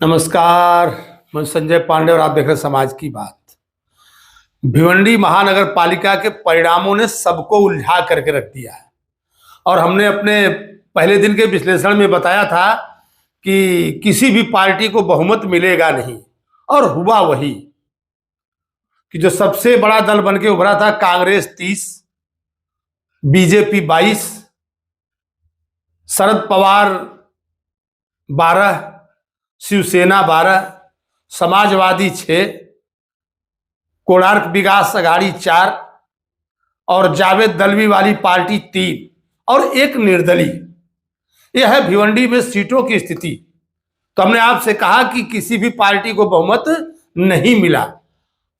नमस्कार। मैं संजय पांडे और आप देख रहे हैं समाज की बात। भिवंडी महानगर पालिका के परिणामों ने सबको उलझा करके रख दिया है और हमने अपने पहले दिन के विश्लेषण में बताया था कि किसी भी पार्टी को बहुमत मिलेगा नहीं, और हुआ वही कि जो सबसे बड़ा दल बन के उभरा था कांग्रेस 30, बीजेपी 22, शरद पवार 12, शिवसेना 12, समाजवादी 6, कोणार्क विकास अघाड़ी 4 और जावेद दलवी वाली पार्टी 3 और एक निर्दलीय। यह है भिवंडी में सीटों की स्थिति। तो हमने आपसे कहा कि किसी भी पार्टी को बहुमत नहीं मिला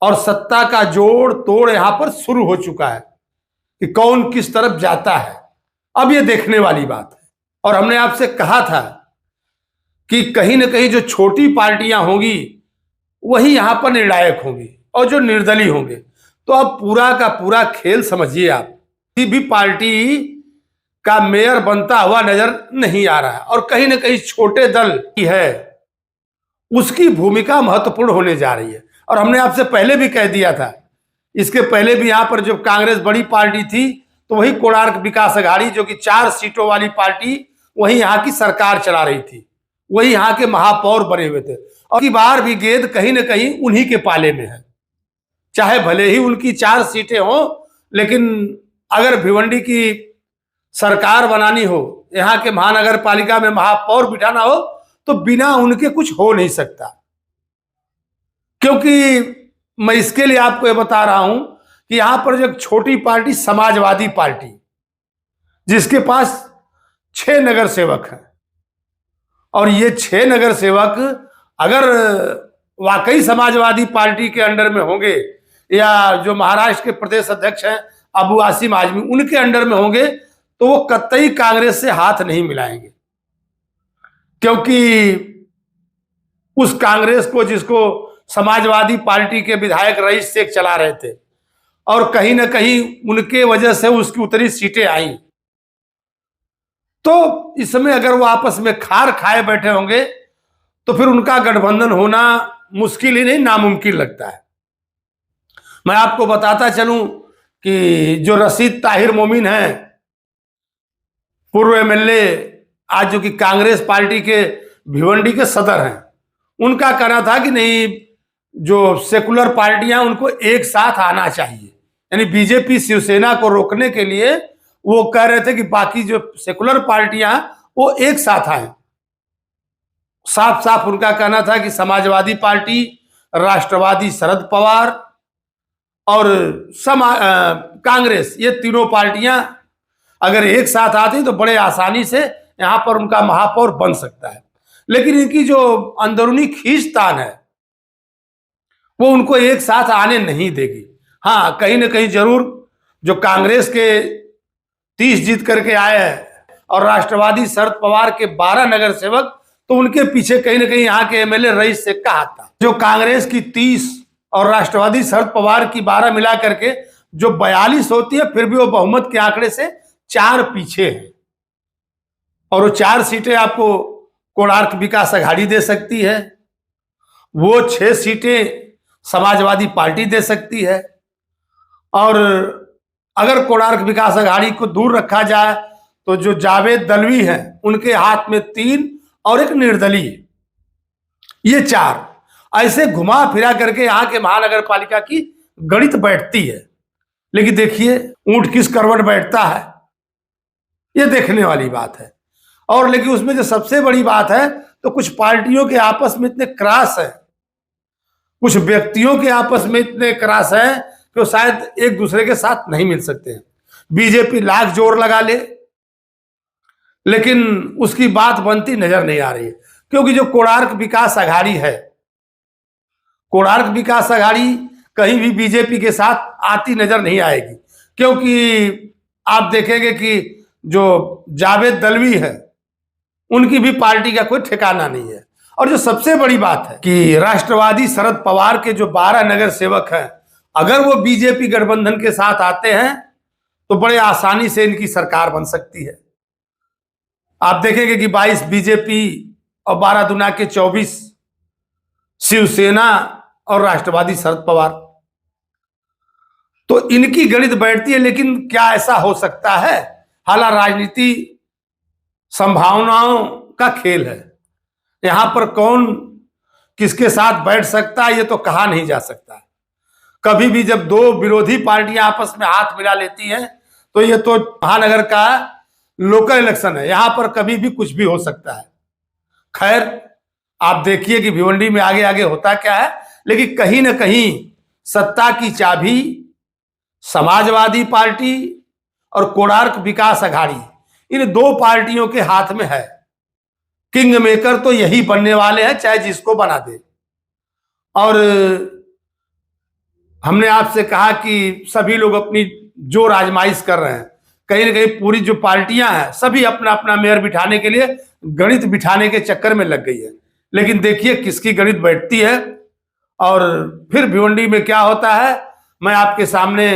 और सत्ता का जोड़ तोड़ यहां पर शुरू हो चुका है कि कौन किस तरफ जाता है। अब यह देखने वाली बात है। और हमने आपसे कहा था कि कहीं ना कहीं जो छोटी पार्टियां होंगी वही यहां पर निर्णायक होंगी और जो निर्दलीय होंगे। तो अब पूरा का पूरा खेल समझिए आप। किसी भी पार्टी का मेयर बनता हुआ नजर नहीं आ रहा है और कहीं ना कहीं छोटे दल की है उसकी भूमिका महत्वपूर्ण होने जा रही है। और हमने आपसे पहले भी कह दिया था, इसके पहले भी यहां पर जब कांग्रेस बड़ी पार्टी थी तो वही कोणार्क विकास अघाड़ी जो कि 4 सीटों वाली पार्टी वही यहां की सरकार चला रही थी, वही यहाँ के महापौर बने हुए थे। और की बार भी गेंद कहीं ना कहीं उन्हीं के पाले में है। चाहे भले ही उनकी 4 सीटें हो, लेकिन अगर भिवंडी की सरकार बनानी हो, यहाँ के महानगर पालिका में महापौर बिठाना हो, तो बिना उनके कुछ हो नहीं सकता। क्योंकि मैं इसके लिए आपको ये बता रहा हूं कि यहां पर जो छोटी पार्टी समाजवादी पार्टी, जिसके पास 6 नगर सेवक हैं, और ये 6 नगर सेवक अगर वाकई समाजवादी पार्टी के अंडर में होंगे या जो महाराष्ट्र के प्रदेश अध्यक्ष हैं अबू आसिम आजमी उनके अंडर में होंगे, तो वो कतई कांग्रेस से हाथ नहीं मिलाएंगे। क्योंकि उस कांग्रेस को जिसको समाजवादी पार्टी के विधायक रईस शेख चला रहे थे और कहीं ना कहीं उनके वजह से उसकी उतनी सीटें आई, तो इस समय अगर वो आपस में खार खाए बैठे होंगे तो फिर उनका गठबंधन होना मुश्किल ही नहीं नामुमकिन लगता है। मैं आपको बताता चलूं कि जो रशीद ताहिर मोमिन हैं, पूर्व एमएलए, आज जो कि कांग्रेस पार्टी के भिवंडी के सदर हैं, उनका कहना था कि नहीं, जो सेकुलर पार्टियां उनको एक साथ आना चाहिए। यानी बीजेपी शिवसेना को रोकने के लिए वो कह रहे थे कि बाकी जो सेकुलर पार्टियां वो एक साथ आए। साफ साफ उनका कहना था कि समाजवादी पार्टी, राष्ट्रवादी शरद पवार और कांग्रेस, ये तीनों पार्टियां अगर एक साथ आती तो बड़े आसानी से यहां पर उनका महापौर बन सकता है। लेकिन इनकी जो अंदरूनी खींचतान है वो उनको एक साथ आने नहीं देगी। हाँ, कहीं ना कहीं जरूर जो कांग्रेस के 30 जीत करके आए हैं और राष्ट्रवादी शरद पवार के 12 नगर सेवक, तो उनके पीछे कहीं ना कहीं यहाँ के एमएलए रईस शेख का हाथ था। जो कांग्रेस की 30 और राष्ट्रवादी शरद पवार की 12 मिला करके जो 42 होती है, फिर भी वो बहुमत के आंकड़े से 4 पीछे है। और वो 4 सीटें आपको कोणार्क विकास अघाड़ी दे सकती है, वो 6 सीटें समाजवादी पार्टी दे सकती है। और अगर कोणार्क विकास अघाड़ी को दूर रखा जाए तो जो जावेद दलवी हैं उनके हाथ में 3 और एक निर्दलीय, ये 4 ऐसे घुमा फिरा करके यहाँ के महानगर पालिका की गणित बैठती है। लेकिन देखिए ऊंट किस करवट बैठता है, ये देखने वाली बात है। और लेकिन उसमें जो सबसे बड़ी बात है, तो कुछ पार्टियों के आपस में इतने क्रास है, कुछ व्यक्तियों के आपस में इतने क्रास है कि वो शायद एक दूसरे के साथ नहीं मिल सकते हैं। बीजेपी लाख जोर लगा ले, लेकिन उसकी बात बनती नजर नहीं आ रही है। क्योंकि जो कोणार्क विकास अघाड़ी है, कोणार्क विकास अघाड़ी कहीं भी बीजेपी के साथ आती नजर नहीं आएगी। क्योंकि आप देखेंगे कि जो जावेद दलवी है उनकी भी पार्टी का कोई ठिकाना नहीं है। और जो सबसे बड़ी बात है कि राष्ट्रवादी शरद पवार के जो 12 नगर सेवक हैं, अगर वो बीजेपी गठबंधन के साथ आते हैं तो बड़े आसानी से इनकी सरकार बन सकती है। आप देखेंगे कि 22 बीजेपी और 12 दूना के 24 शिवसेना और राष्ट्रवादी शरद पवार। तो इनकी गणित बैठती है, लेकिन क्या ऐसा हो सकता है? हालांकि राजनीति संभावनाओं का खेल है, यहां पर कौन किसके साथ बैठ सकता है ये तो कहा नहीं जा सकता। कभी भी जब दो विरोधी पार्टियां आपस में हाथ मिला लेती हैं तो ये तो महानगर का लोकल इलेक्शन है, यहां पर कभी भी कुछ भी हो सकता है। खैर, आप देखिए कि भिवंडी में आगे आगे होता क्या है, लेकिन कहीं ना कहीं सत्ता की चाबी समाजवादी पार्टी और कोणार्क विकास अघाड़ी, इन दो पार्टियों के हाथ में है। किंग मेकर तो यही बनने वाले हैं, चाहे जिसको बना दे। और हमने आपसे कहा कि सभी लोग अपनी जोर आजमाइश कर रहे हैं, कहीं ना कहीं पूरी जो पार्टियां हैं सभी अपना अपना मेयर बिठाने के लिए गणित बिठाने के चक्कर में लग गई है। लेकिन देखिए किसकी गणित बैठती है और फिर भिवंडी में क्या होता है, मैं आपके सामने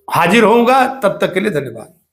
हाजिर होऊंगा। तब तक के लिए धन्यवाद।